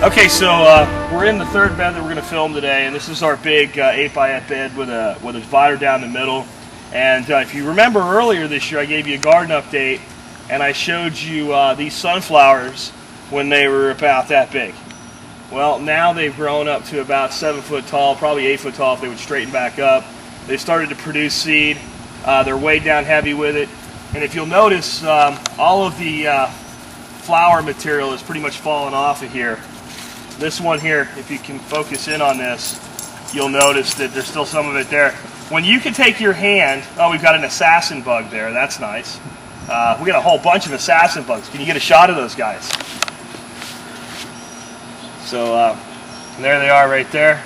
Okay, so we're in the third bed that we're going to film today, and this is our big 8x8 bed with a divider down the middle. And if you remember earlier this year, I gave you a garden update, and I showed you these sunflowers when they were about that big. Well, now they've grown up to about 7 foot tall, probably 8 foot tall if they would straighten back up. They started to produce seed. They're weighed down heavy with it. And if you'll notice, all of the flower material is pretty much fallen off of here. This one here, if you can focus in on this, you'll notice that there's still some of it there. When you can take your hand, oh, we've got an assassin bug there, that's nice. We got a whole bunch of assassin bugs. Can you get a shot of those guys? So there they are right there.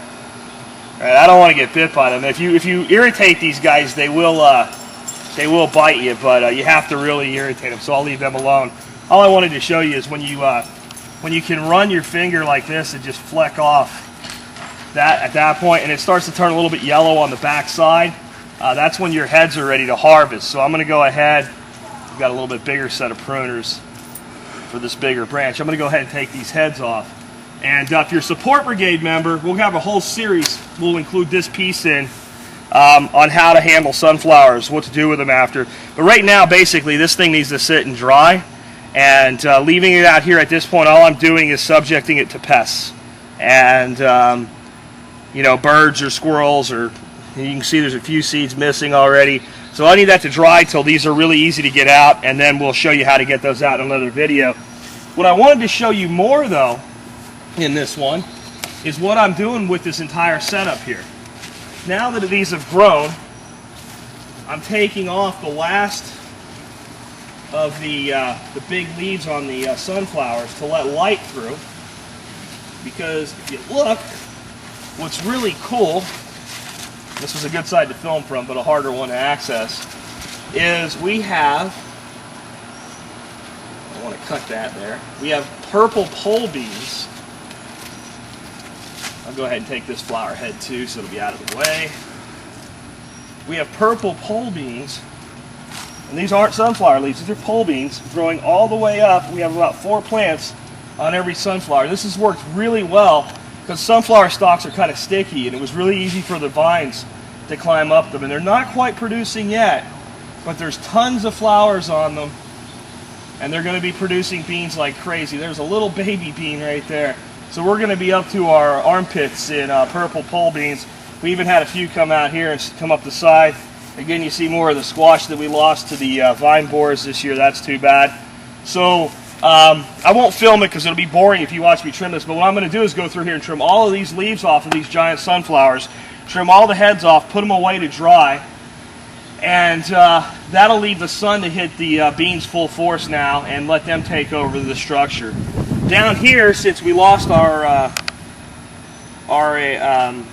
All right, I don't want to get bit by them. If you irritate these guys, they will bite you, but you have to really irritate them, so I'll leave them alone. All I wanted to show you is when you can run your finger like this and just fleck off that at that point, and it starts to turn a little bit yellow on the back side, that's when your heads are ready to harvest. So I'm going to go ahead, we've got a little bit bigger set of pruners for this bigger branch. I'm going to go ahead and take these heads off. And if you're a support brigade member, we'll have a whole series, we'll include this piece in, on how to handle sunflowers, what to do with them after. But right now, basically, this thing needs to sit and dry. And leaving it out here at this point, all I'm doing is subjecting it to pests. And, you know, birds or squirrels, or you can see there's a few seeds missing already. So I need that to dry till these are really easy to get out, and then we'll show you how to get those out in another video. What I wanted to show you more, though, in this one, is what I'm doing with this entire setup here. Now that these have grown, I'm taking off the last of the big leaves on the sunflowers to let light through, because if you look, what's really cool, this was a good side to film from but a harder one to access, is we have, I want to cut that there, we have purple pole beans. I'll go ahead and take this flower head too so it'll be out of the way. We have purple pole beans. And these aren't sunflower leaves, these are pole beans growing all the way up. We have about 4 plants on every sunflower. This has worked really well because sunflower stalks are kind of sticky, and it was really easy for the vines to climb up them. And they're not quite producing yet, but there's tons of flowers on them, and they're going to be producing beans like crazy. There's a little baby bean right there. So we're going to be up to our armpits in purple pole beans. We even had a few come out here and come up the side. Again, you see more of the squash that we lost to the vine borers this year. That's too bad. So I won't film it because it'll be boring if you watch me trim this. But what I'm going to do is go through here and trim all of these leaves off of these giant sunflowers, trim all the heads off, put them away to dry, and that'll leave the sun to hit the beans full force now and let them take over the structure. Down here, since we lost our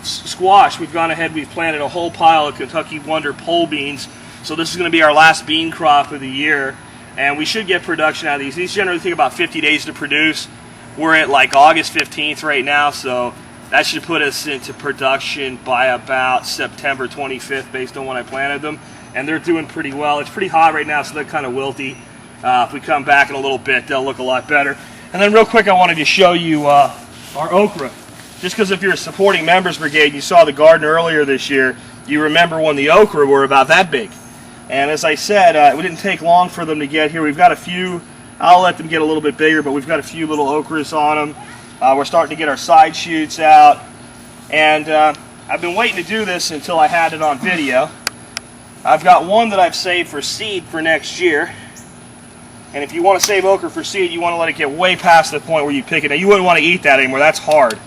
squash, we've gone ahead, we've planted a whole pile of Kentucky Wonder pole beans. So this is going to be our last bean crop of the year, and we should get production out of these. These generally take about 50 days to produce. We're at like August 15th right now, so that should put us into production by about September 25th based on when I planted them. And they're doing pretty well. It's pretty hot right now, so they're kind of wilty. If we come back in a little bit, they'll look a lot better. And then real quick, I wanted to show you our okra. Just because if you're a supporting members brigade and you saw the garden earlier this year, you remember when the okra were about that big. And as I said, it didn't take long for them to get here. We've got a few, I'll let them get a little bit bigger, but we've got a few little okras on them. We're starting to get our side shoots out. And I've been waiting to do this until I had it on video. I've got one that I've saved for seed for next year. And if you want to save okra for seed, you want to let it get way past the point where you pick it. Now, you wouldn't want to eat that anymore. That's hard.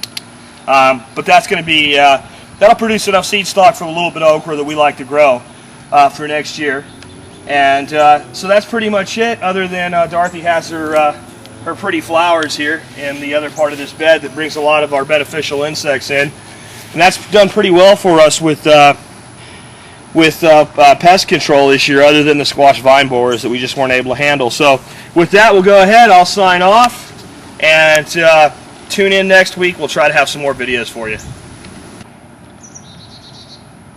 But that's going to be, that'll produce enough seed stock for a little bit of okra that we like to grow for next year. And so that's pretty much it, other than Dorothy has her pretty flowers here in the other part of this bed that brings a lot of our beneficial insects in. And that's done pretty well for us with pest control this year, other than the squash vine borers that we just weren't able to handle. So with that, we'll go ahead, I'll sign off, and tune in next week. We'll try to have some more videos for you.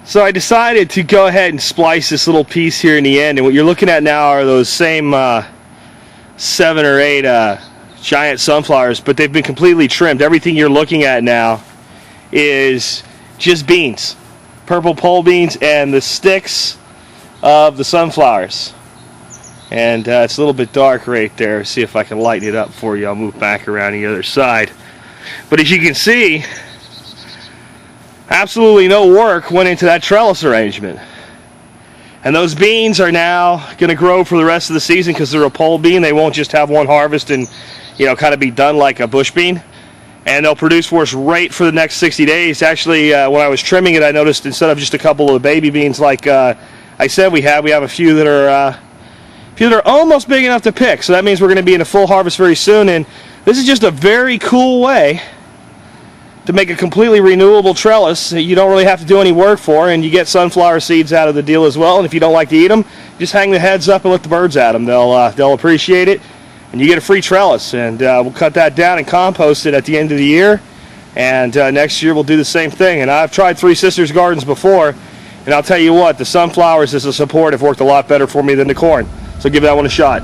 So I decided to go ahead and splice this little piece here in the end, and what you're looking at now are those same 7 or 8 giant sunflowers, but they've been completely trimmed. Everything you're looking at now is just beans, purple pole beans, and the sticks of the sunflowers. And it's a little bit dark right there. See if I can lighten it up for you. I'll move back around the other side. But as you can see, absolutely no work went into that trellis arrangement. And those beans are now going to grow for the rest of the season because they're a pole bean. They won't just have one harvest and, you know, kind of be done like a bush bean. And they'll produce for us right for the next 60 days. Actually, when I was trimming it, I noticed instead of just a couple of baby beans like I said we have a few that are almost big enough to pick. So that means we're going to be in a full harvest very soon. And this is just a very cool way to make a completely renewable trellis that you don't really have to do any work for, and you get sunflower seeds out of the deal as well. And if you don't like to eat them, just hang the heads up and let the birds at them. They'll appreciate it, and you get a free trellis. And we'll cut that down and compost it at the end of the year, and next year we'll do the same thing. And I've tried Three Sisters Gardens before, and I'll tell you what, the sunflowers as a support have worked a lot better for me than the corn. So give that one a shot.